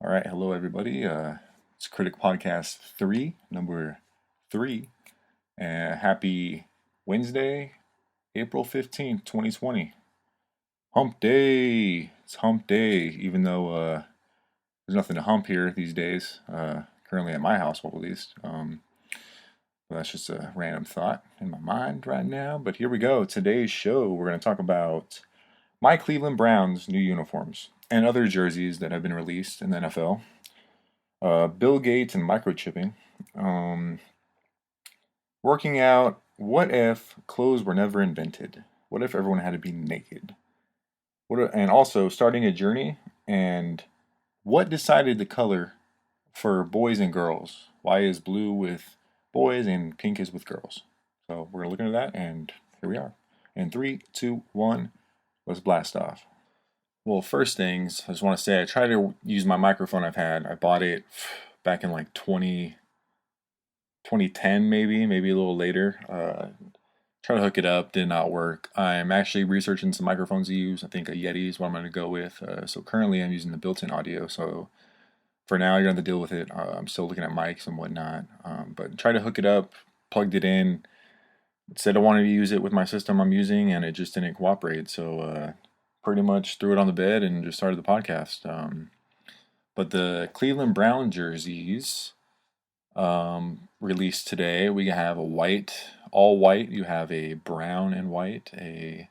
All right, hello everybody. It's Kritic Podcast 3, number 3. Happy Wednesday, April 15th, 2020. Hump Day. It's Hump Day, even though there's nothing to hump here these days. Currently at my household, at least. But that's just a random thought in my mind right now. But here we go. Today's show, we're going to talk about my Cleveland Browns new uniforms and other jerseys that have been released in the NFL. Bill Gates and microchipping. Working out, what if clothes were never invented? What if everyone had to be naked? And also starting a journey, and what decided the color for boys and girls? Why is blue with boys and pink is with girls? So we're looking at that, and here we are. In 3, 2, 1, let's blast off. Well, first things, I just want to say I try to use my microphone I've had. I bought it back in like 2010 maybe a little later. Try to hook it up, did not work. I'm actually researching some microphones to use. I think a Yeti is what I'm going to go with. So currently I'm using the built-in audio. So for now you're going to have to deal with it. I'm still looking at mics and whatnot. But try to hook it up, plugged it in. Said I wanted to use it with my system I'm using, and it just didn't cooperate. So pretty much threw it on the bed and just started the podcast. But the Cleveland Brown jerseys released today. We have a white, all white. You have a brown and white, a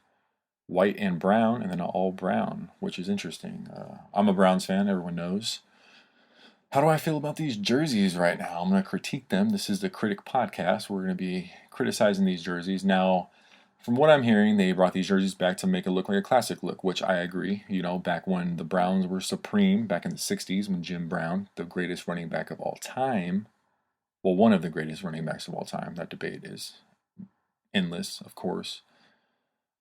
white and brown, and then an all brown, which is interesting. I'm a Browns fan, everyone knows. How do I feel about these jerseys right now? I'm going to critique them. This is the Kritic Podcast. We're going to be criticizing these jerseys. Now, from what I'm hearing, they brought these jerseys back to make it look like a classic look, which I agree. You know, back when the Browns were supreme, back in the 60s, when Jim Brown, the greatest running back of all time, well, one of the greatest running backs of all time, that debate is endless, of course.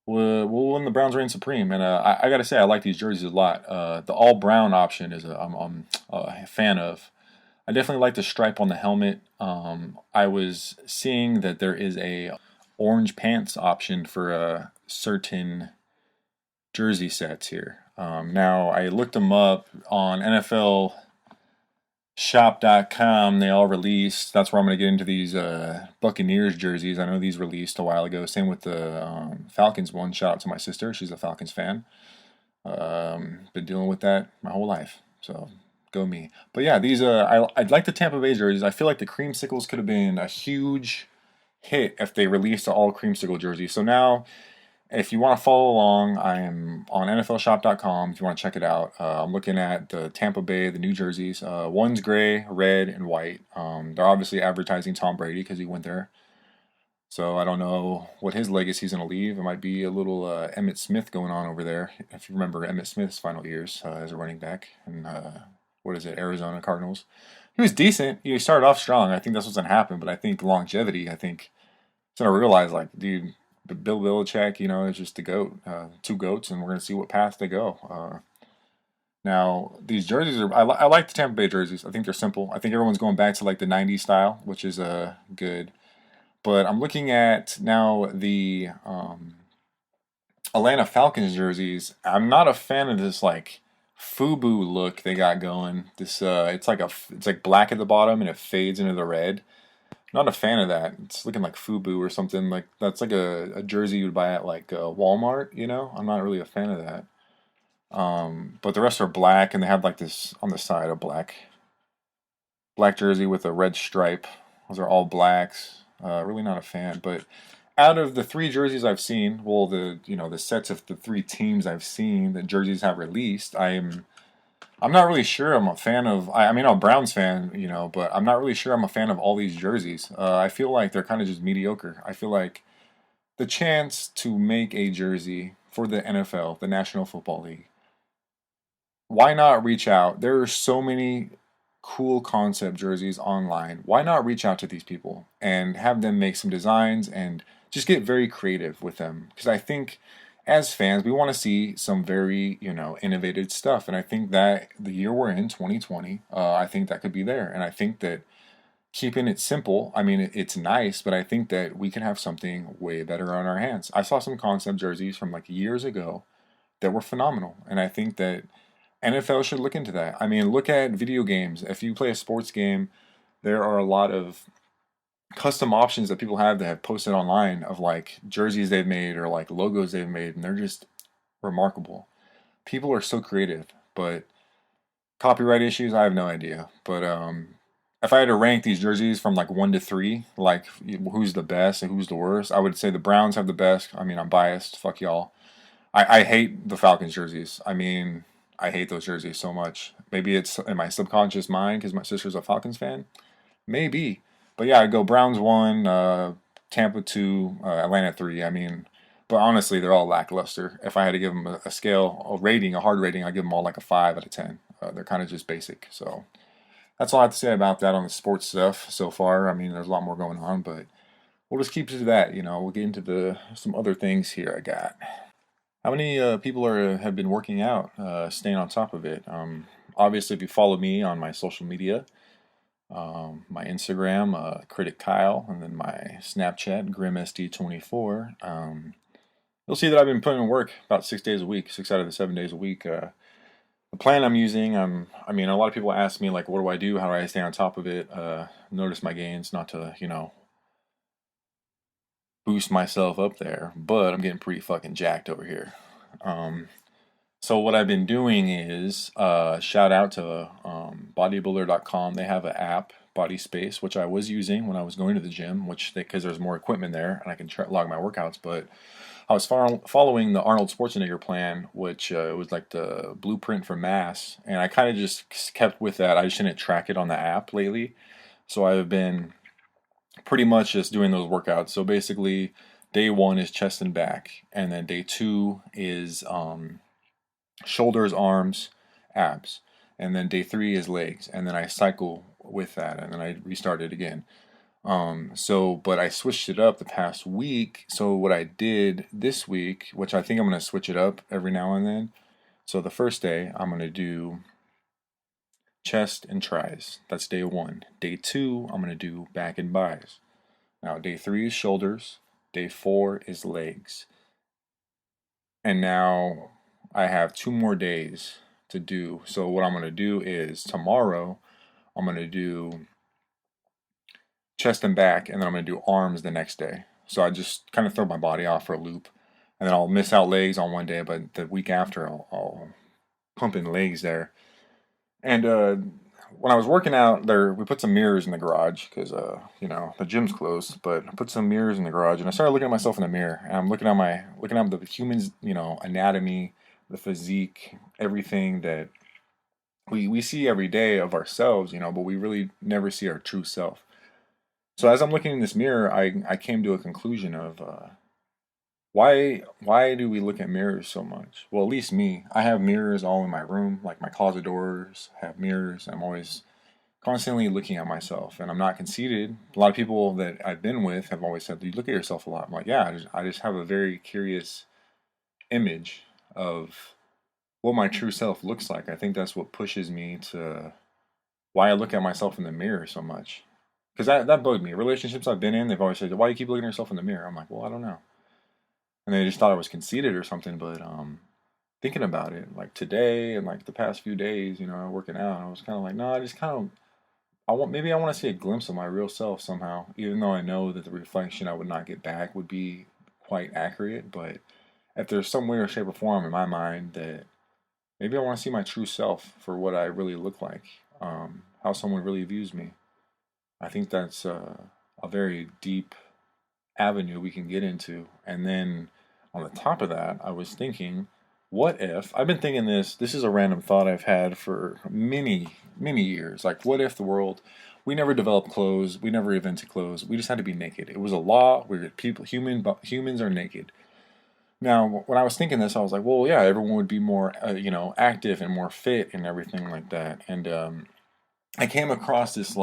Well, when the Browns reign supreme, and I got to say, I like these jerseys a lot. The all brown option is I'm a fan of. I definitely like the stripe on the helmet. I was seeing that there is a orange pants option for certain jersey sets here. Now, I looked them up on NFL shop.com. They all released. That's where I'm going to get into these Buccaneers jerseys. I know these released a while ago. Same with the Falcons one. Shout out to my sister. She's a Falcons fan. Been dealing with that my whole life. So go me. But yeah, these I'd like the Tampa Bay jerseys. I feel like the creamsicles could have been a huge hit if they released all creamsicle jerseys. So now, if you want to follow along, I am on NFLshop.com if you want to check it out. I'm looking at the Tampa Bay, the new jerseys. One's gray, red, and white. They're obviously advertising Tom Brady because he went there. So I don't know what his legacy is going to leave. It might be a little Emmitt Smith going on over there. If you remember Emmitt Smith's final years as a running back in, Arizona Cardinals. He was decent. He started off strong. I think that's what's going to happen. But I think longevity, it's going to realize, like, dude, Bill Belichick, is just the GOAT. Two GOATs, and we're going to see what path they go. Now, these jerseys I like the Tampa Bay jerseys. I think they're simple. I think everyone's going back to, like, the 90s style, which is good. But I'm looking at now the Atlanta Falcons jerseys. I'm not a fan of this, like, FUBU look they got going. This it's like black at the bottom and it fades into the red. Not a fan of that. It's looking like FUBU or something. Like that's like a jersey you'd buy at like Walmart. I'm not really a fan of that. But the rest are black, and they have like this on the side, a black jersey with a red stripe. Those are all blacks. Really not a fan. But out of the 3 jerseys I've seen, well, the sets of the 3 teams I've seen that jerseys have released, I'm not really sure I'm a fan of. I'm a Browns fan, but I'm not really sure I'm a fan of all these jerseys. I feel like they're kind of just mediocre. I feel like the chance to make a jersey for the NFL, the National Football League, why not reach out? There are so many cool concept jerseys online. Why not reach out to these people and have them make some designs and just get very creative with them? Because I think as fans, we want to see some very, innovative stuff. And I think that the year we're in, 2020, I think that could be there. And I think that keeping it simple, it's nice, but I think that we can have something way better on our hands. I saw some concept jerseys from like years ago that were phenomenal. And I think that NFL should look into that. I mean, look at video games. If you play a sports game, there are a lot of custom options that people have that have posted online of like jerseys they've made or like logos they've made, and they're just remarkable. People are so creative, but copyright issues, I have no idea. But if I had to rank these jerseys from like 1 to 3, like who's the best and who's the worst, I would say the Browns have the best. I mean, I'm biased. Fuck y'all. I hate the Falcons jerseys. I mean, I hate those jerseys so much. Maybe it's in my subconscious mind because my sister's a Falcons fan. Maybe. But yeah, I'd go Browns 1, Tampa 2, Atlanta 3. I mean, but honestly, they're all lackluster. If I had to give them a scale, a rating, a hard rating, I'd give them all like a 5 out of 10. They're kind of just basic. So that's all I have to say about that on the sports stuff so far. I mean, there's a lot more going on, but we'll just keep it to that. We'll get into some other things here I got. How many people have been working out, staying on top of it? Obviously, if you follow me on my social media, my Instagram, Kritic Kyle, and then my Snapchat, GrimSD24. You'll see that I've been putting in work about 6 days a week, 6 out of the 7 days a week. The plan I'm using, I mean, a lot of people ask me, like, what do I do? How do I stay on top of it? Notice my gains, not to, boost myself up there, but I'm getting pretty fucking jacked over here. So what I've been doing is, shout out to bodybuilder.com. They have an app, Body Space, which I was using when I was going to the gym, because there's more equipment there and I can log my workouts. But I was following the Arnold Schwarzenegger plan, which was like the blueprint for mass, and I kind of just kept with that. I just didn't track it on the app lately, so I've been pretty much just doing those workouts. So basically, day 1 is chest and back, and then day 2 is shoulders, arms, abs, and then day 3 is legs, and then I cycle with that, and then I restart it again. But I switched it up the past week. So what I did this week, which I think I'm going to switch it up every now and then. So the first day I'm going to do chest and tris. That's day 1. Day 2, I'm going to do back and bis. Now day 3 is shoulders. Day 4 is legs. And now I have 2 more days to do. So what I'm going to do is tomorrow I'm going to do chest and back, and then I'm going to do arms the next day. So I just kind of throw my body off for a loop, and then I'll miss out legs on one day, but the week after I'll pump in legs there. And when I was working out there, we put some mirrors in the garage because the gym's closed. But I put some mirrors in the garage, and I started looking at myself in the mirror, and I'm looking at the human's anatomy, the physique, everything that we see every day of ourselves, but we really never see our true self. So as I'm looking in this mirror, I came to a conclusion of why do we look at mirrors so much? Well, at least me. I have mirrors all in my room, like my closet doors have mirrors. I'm always constantly looking at myself, and I'm not conceited. A lot of people that I've been with have always said, "You look at yourself a lot." I'm like, yeah, I just have a very curious image of what my true self looks like. I think that's what pushes me to why I look at myself in the mirror so much. Because that bugged me. Relationships I've been in, they've always said, "Why do you keep looking at yourself in the mirror?" I'm like, well, I don't know. And they just thought I was conceited or something. But thinking about it, like today and like the past few days, working out, I was kind of like, no, I just kind of, maybe I want to see a glimpse of my real self somehow. Even though I know that the reflection I would not get back would be quite accurate. But if there's some way or shape or form in my mind that maybe I want to see my true self for what I really look like, how someone really views me. I think that's a very deep avenue we can get into. And then on the top of that, I was thinking, what if, I've been thinking this is a random thought I've had for many, many years. Like, what if the world, we never developed clothes, we never invented clothes, we just had to be naked. It was a law, humans are naked. Now, when I was thinking this, I was like, well, yeah, everyone would be more, active and more fit and everything like that. And I came across this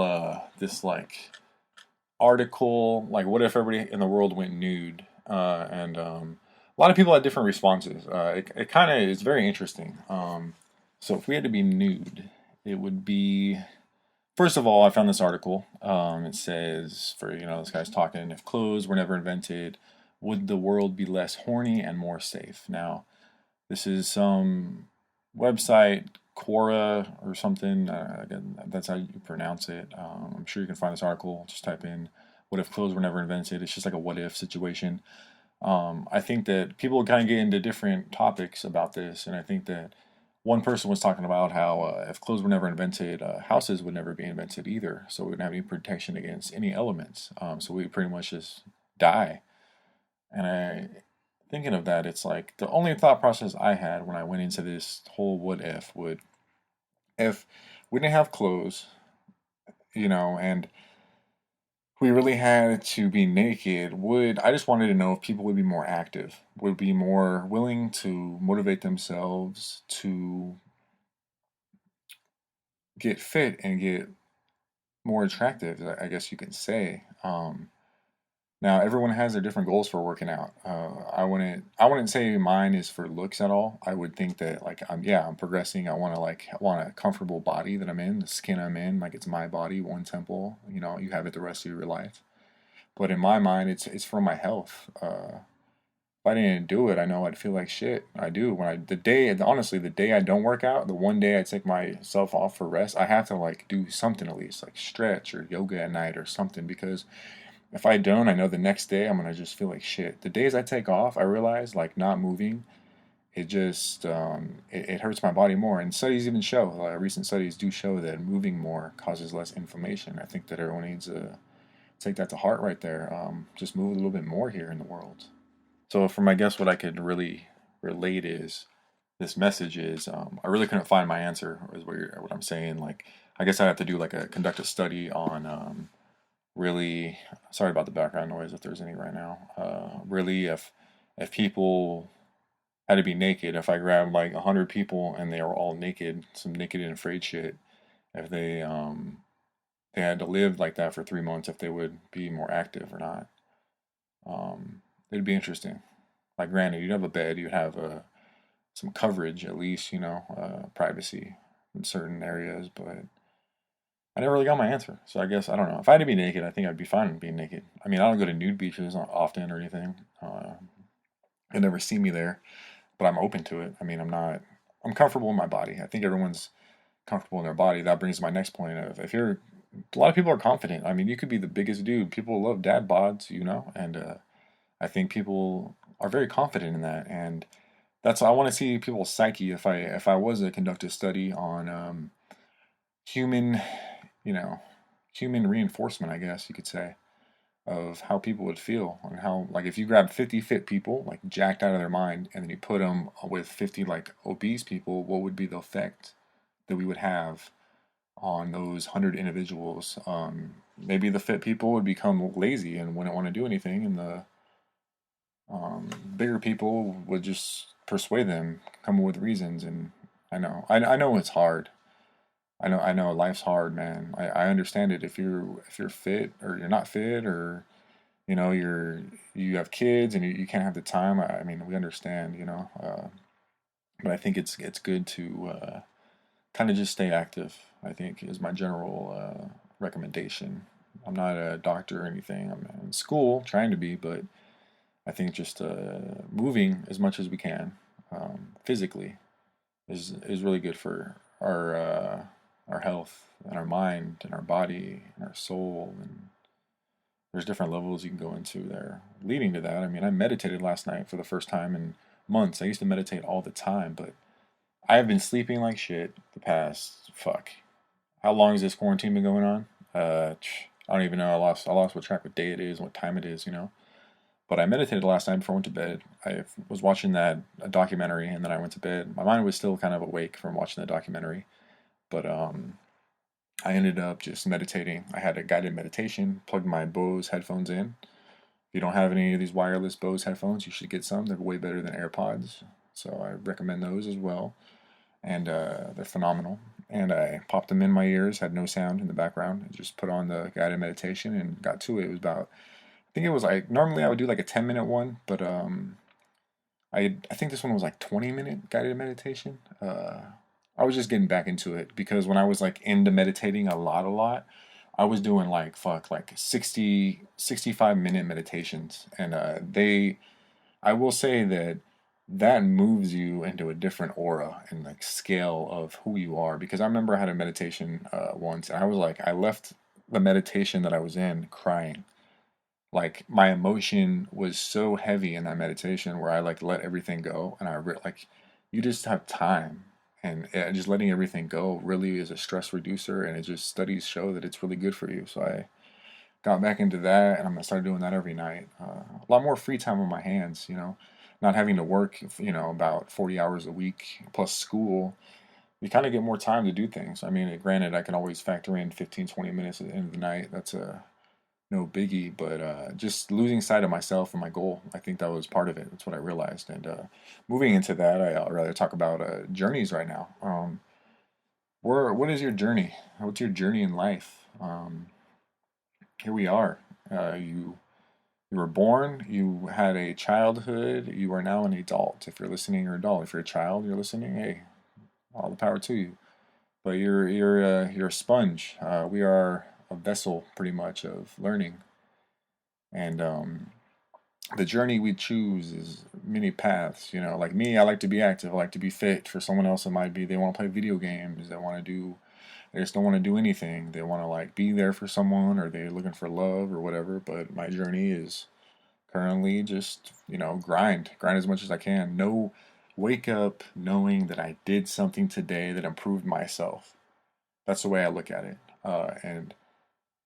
article, like, what if everybody in the world went nude? And a lot of people had different responses. It kind of is very interesting. So if we had to be nude, it would be, first of all, I found this article. It says, this guy's talking, if clothes were never invented, would the world be less horny and more safe? Now, this is some website Quora or something. Again, that's how you pronounce it. I'm sure you can find this article. Just type in "What if clothes were never invented?" It's just like a what if situation. I think that people kind of get into different topics about this, and I think that one person was talking about how if clothes were never invented, houses would never be invented either. So we wouldn't have any protection against any elements. So we pretty much just die. And thinking of that, it's like the only thought process I had when I went into this whole what if would, if we didn't have clothes, and we really had to be naked, I just wanted to know if people would be more active, would be more willing to motivate themselves to get fit and get more attractive, I guess you could say. Now everyone has their different goals for working out. I wouldn't say mine is for looks at all. I would think that like I'm progressing. I want a comfortable body that I'm in, the skin I'm in, like it's my body, one temple. You have it the rest of your life. But in my mind, it's for my health. If I didn't do it, I know I'd feel like shit. I do honestly, the day I don't work out, the one day I take myself off for rest, I have to like do something at least, like stretch or yoga at night or something, because if I don't, I know the next day I'm gonna just feel like shit. The days I take off, I realize like not moving, it just it hurts my body more. And studies even show, recent studies do show that moving more causes less inflammation. I think that everyone needs to take that to heart right there. Just move a little bit more here in the world. So from I guess what I could really relate is this message is I really couldn't find my answer is what I'm saying. Like I guess I have to do like conduct a study on really, sorry about the background noise if there's any right now. Really, if people had to be naked, if I grabbed like 100 people and they were all naked, some naked and afraid shit, if they had to live like that for 3 months, if they would be more active or not. It'd be interesting. Like, granted, you'd have a bed, you'd have some coverage at least, privacy in certain areas, but I never really got my answer. So I guess I don't know. If I had to be naked, I think I'd be fine being naked. I mean, I don't go to nude beaches often or anything. You'll never see me there, but I'm open to it. I mean, I'm comfortable in my body. I think everyone's comfortable in their body. That brings my next point of a lot of people are confident. I mean, you could be the biggest dude. People love dad bods, and I think people are very confident in that. And I want to see people's psyche. If I was to conduct a study on human, you know, human reinforcement, I guess you could say, of how people would feel and how, like, if you grab 50 fit people, like jacked out of their mind, and then you put them with 50 like obese people, what would be the effect that we would have on those 100 individuals? Maybe the fit people would become lazy and wouldn't want to do anything, and the bigger people would just persuade them, come up with reasons. And I know it's hard. I know life's hard, man. I understand it. If you're fit or you're not fit, or you have kids and you can't have the time. I mean, we understand, but I think it's good to kind of just stay active. I think is my general recommendation. I'm not a doctor or anything. I'm in school trying to be, but I think just moving as much as we can physically is really good for our health and our mind and our body and our soul. And there's different levels you can go into there leading to that. I mean, I meditated last night for the first time in months. I used to meditate all the time, but I have been sleeping like shit the past fuck. How long has this quarantine been going on? I don't even know. I lost what track what day it is, what time it is. But I meditated last night before I went to bed. I was watching a documentary, and then I went to bed. My mind was still kind of awake from watching the documentary, but I ended up just meditating. I had a guided meditation, plugged my Bose headphones in. If you don't have any of these wireless Bose headphones, you should get some. They're way better than AirPods, so I recommend those as well. And they're phenomenal. And I popped them in my ears, had no sound in the background, and just put on the guided meditation and got to it. It was about, I think it was like, normally I would do like a 10-minute one, but I think this one was like 20-minute guided meditation. I was just getting back into it because when I was like into meditating a lot, I was doing like 65-minute meditations. And I will say that that moves you into a different aura and like scale of who you are. Because I remember I had a meditation once, and I was like, I left the meditation that I was in crying. Like my emotion was so heavy in that meditation where I like let everything go, and like you just have time, and just letting everything go really is a stress reducer, and it just studies show that it's really good for you. So I got back into that, and I'm gonna start doing that every night. A lot more free time on my hands, not having to work, about 40 hours a week plus school. You kind of get more time to do things. I mean, granted, I can always factor in 15, 20 minutes at the end of the night. That's a no biggie, but just losing sight of myself and my goal. I think that was part of it. That's what I realized. And moving into that, I'd rather talk about journeys right now. What is your journey? What's your journey in life? Here we are. You were born, you had a childhood, you are now an adult. If you're listening, you're an adult. If you're a child, you're listening, hey, all the power to you. But you're a sponge. We are a vessel, pretty much, of learning. And the journey we choose is many paths. Like me, I like to be active. I like to be fit. For someone else, it might be they want to play video games. They just don't want to do anything. They want to like be there for someone, or they're looking for love or whatever. But my journey is currently just, grind as much as I can. Wake up knowing that I did something today that improved myself. That's the way I look at it. And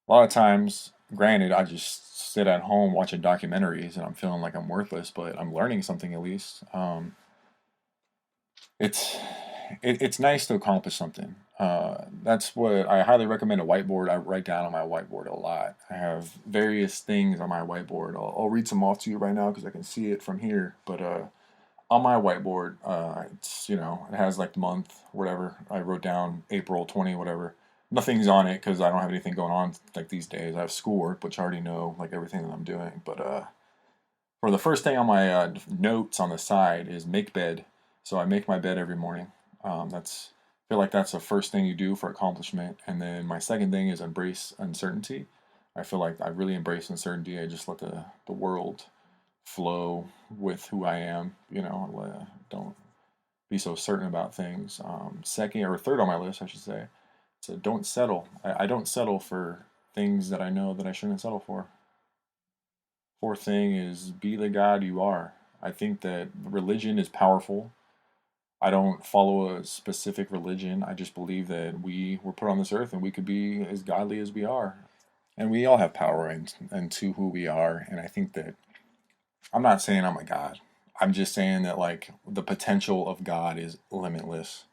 a lot of times, granted, I just sit at home watching documentaries and I'm feeling like I'm worthless, but I'm learning something at least. It's nice to accomplish something. That's what I highly recommend. A whiteboard. I write down on my whiteboard a lot. I have various things on my whiteboard. I'll read some off to you right now because I can see it from here. But on my whiteboard, it's it has like the month, whatever. I wrote down April 20, whatever. Nothing's on it because I don't have anything going on like these days. I have schoolwork, which I already know like everything that I'm doing. But for the first thing on my notes on the side is make bed. So I make my bed every morning. I feel like that's the first thing you do for accomplishment. And then my second thing is embrace uncertainty. I feel like I really embrace uncertainty. I just let the world flow with who I am. Don't be so certain about things. Second or third on my list, I should say. So don't settle. I don't settle for things that I know that I shouldn't settle for. Fourth thing is be the God you are. I think that religion is powerful. I don't follow a specific religion. I just believe that we were put on this earth and we could be as godly as we are. And we all have power into who we are. And I think that I'm not saying I'm a God. I'm just saying that like the potential of God is limitless.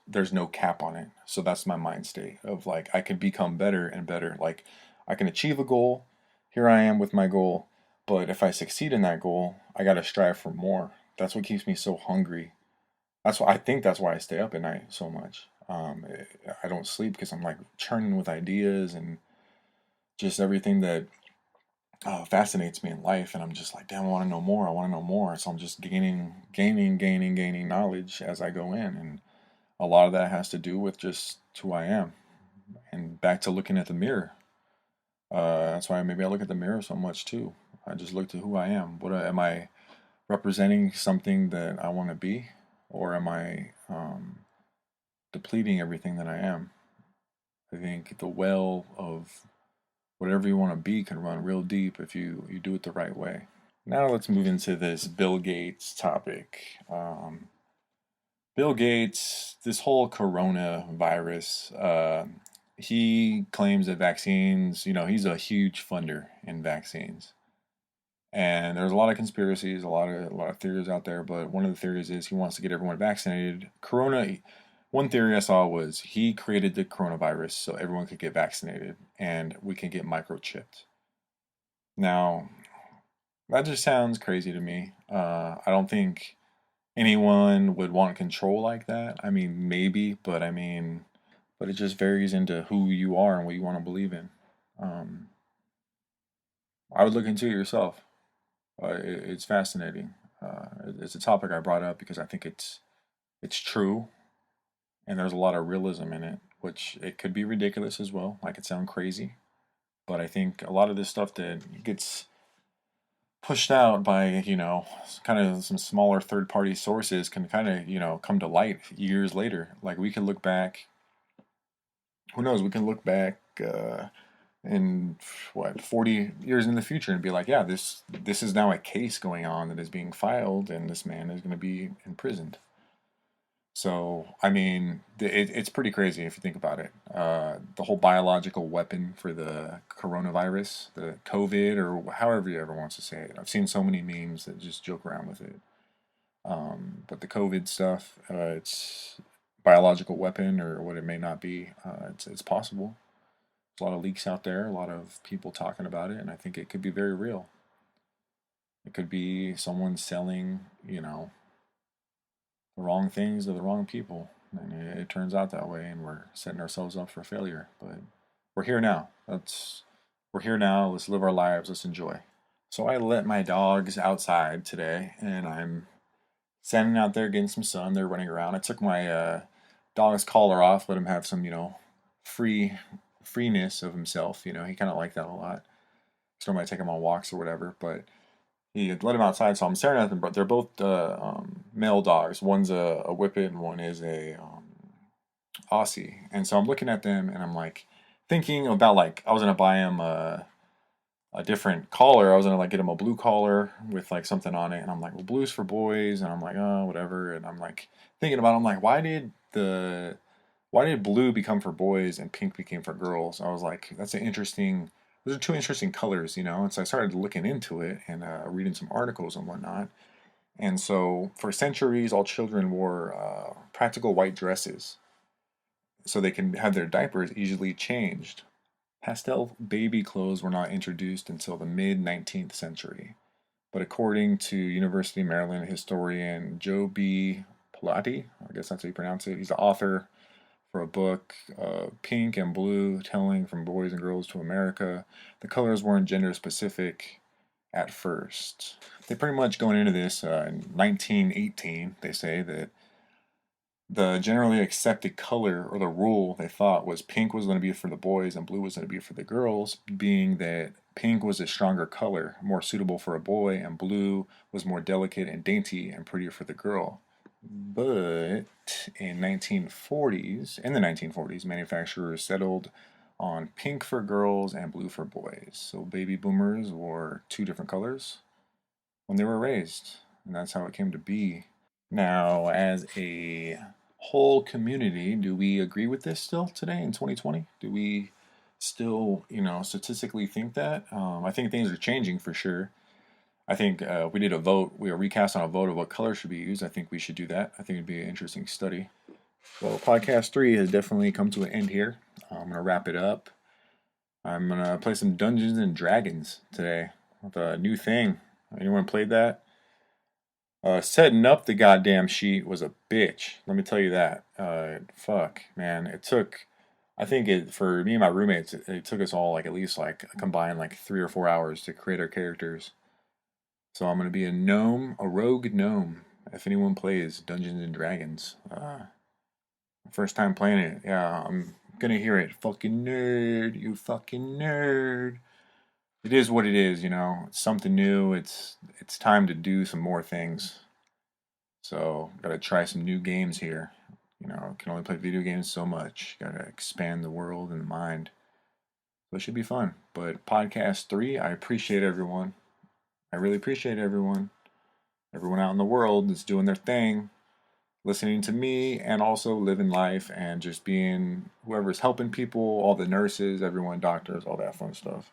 There's no cap on it. So that's my mind state of like I can become better and better. Like I can achieve a goal. Here I am with my goal. But if I succeed in that goal, I got to strive for more. That's what keeps me so hungry. That's why I stay up at night so much. I don't sleep because I'm like churning with ideas and just everything that fascinates me in life. And I'm just like, damn, I want to know more. I want to know more. So I'm just gaining knowledge as I go in. And a lot of that has to do with just who I am. And back to looking at the mirror. That's why maybe I look at the mirror so much too. I just look to who I am. Am I representing something that I want to be? Or am I depleting everything that I am? I think the well of whatever you want to be can run real deep if you do it the right way. Now let's move into this Bill Gates topic. Bill Gates, this whole coronavirus, he claims that vaccines, he's a huge funder in vaccines. And there's a lot of conspiracies, a lot of theories out there, but one of the theories is he wants to get everyone vaccinated. One theory I saw was he created the coronavirus so everyone could get vaccinated and we can get microchipped. Now, that just sounds crazy to me. I don't think anyone would want control like that. I mean, maybe, but but it just varies into who you are and what you want to believe in. I would look into it yourself. It's fascinating. It's a topic I brought up because I think it's true, and there's a lot of realism in it, which it could be ridiculous as well. I could sound crazy, but I think a lot of this stuff that gets pushed out by, kind of some smaller third-party sources can kind of, come to light years later. Like we could look back, who knows, we can look back in 40 years in the future and be like, yeah, this is now a case going on that is being filed and this man is going to be imprisoned. So, I mean, it's pretty crazy if you think about it. The whole biological weapon for the coronavirus, the COVID, or however you ever wants to say it. I've seen so many memes that just joke around with it. But the COVID stuff, it's biological weapon or what it may not be. It's possible. There's a lot of leaks out there, a lot of people talking about it, and I think it could be very real. It could be someone selling, the wrong things to the wrong people. And it turns out that way, and we're setting ourselves up for failure. But we're here now. We're here now. Let's live our lives. Let's enjoy. So I let my dogs outside today, and I'm standing out there getting some sun. They're running around. I took my dog's collar off, let him have some, freeness of himself. He kind of liked that a lot. So I might take him on walks or whatever, but he let him outside, so I'm staring at them. But they're both male dogs. One's a Whippet and one is a Aussie. And so I'm looking at them and I'm like thinking about like I was gonna buy him a different collar. I was gonna like get him a blue collar with like something on it. And I'm like, well, blue's for boys. And I'm like, oh, whatever. And I'm like thinking about it. I'm like, why did blue become for boys and pink became for girls? I was like, those are two interesting colors, And so I started looking into it and reading some articles and whatnot. And so for centuries, all children wore practical white dresses so they can have their diapers easily changed. Pastel baby clothes were not introduced until the mid-19th century. But according to University of Maryland historian Joe B. Pilati, I guess that's how you pronounce it, he's the author for a book, Pink and Blue, Telling from Boys and Girls to America. The colors weren't gender specific at first. They pretty much going into this in 1918, they say that the generally accepted color or the rule they thought was pink was going to be for the boys and blue was going to be for the girls, being that pink was a stronger color, more suitable for a boy, and blue was more delicate and dainty and prettier for the girl. But in the 1940s, manufacturers settled on pink for girls and blue for boys. So baby boomers wore two different colors when they were raised, and that's how it came to be. Now, as a whole community, do we agree with this still today in 2020? Do we still, statistically think that? I think things are changing for sure. I think we did a vote. We are recast on a vote of what color should be used. I think we should do that. I think it'd be an interesting study. Well, podcast 3 has definitely come to an end here. I'm going to wrap it up. I'm going to play some Dungeons and Dragons today with a new thing. Anyone played that? Setting up the goddamn sheet was a bitch. Let me tell you that. Fuck, man. It took, for me and my roommates, it took us all at least a combined 3 or 4 hours to create our characters. So I'm going to be a gnome, a rogue gnome, if anyone plays Dungeons and Dragons. First time playing it. Yeah, I'm going to hear it. Fucking nerd, you fucking nerd. It is what it is, It's something new. It's time to do some more things. So, got to try some new games here. Can only play video games so much. Got to expand the world and the mind. So it should be fun. But podcast 3, I appreciate everyone. I really appreciate everyone. Everyone out in the world that's doing their thing, listening to me, and also living life and just being whoever's helping people, all the nurses, everyone, doctors, all that fun stuff.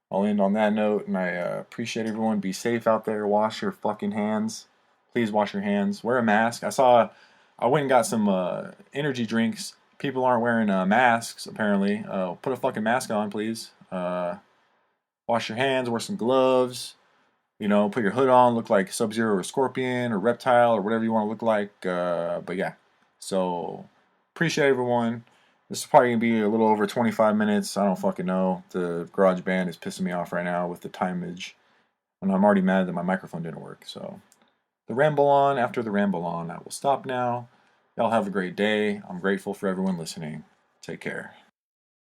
I'll end on that note, and I appreciate everyone. Be safe out there. Wash your fucking hands. Please wash your hands. Wear a mask. I went and got some energy drinks. People aren't wearing masks, apparently. Put a fucking mask on, please. Wash your hands. Wear some gloves. Put your hood on. Look like Sub-Zero or Scorpion or Reptile or whatever you want to look like. But yeah. So, appreciate everyone. This is probably going to be a little over 25 minutes. I don't fucking know. The GarageBand is pissing me off right now with the timeage. And I'm already mad that my microphone didn't work. So, the ramble on after the ramble on. I will stop now. Y'all have a great day. I'm grateful for everyone listening. Take care.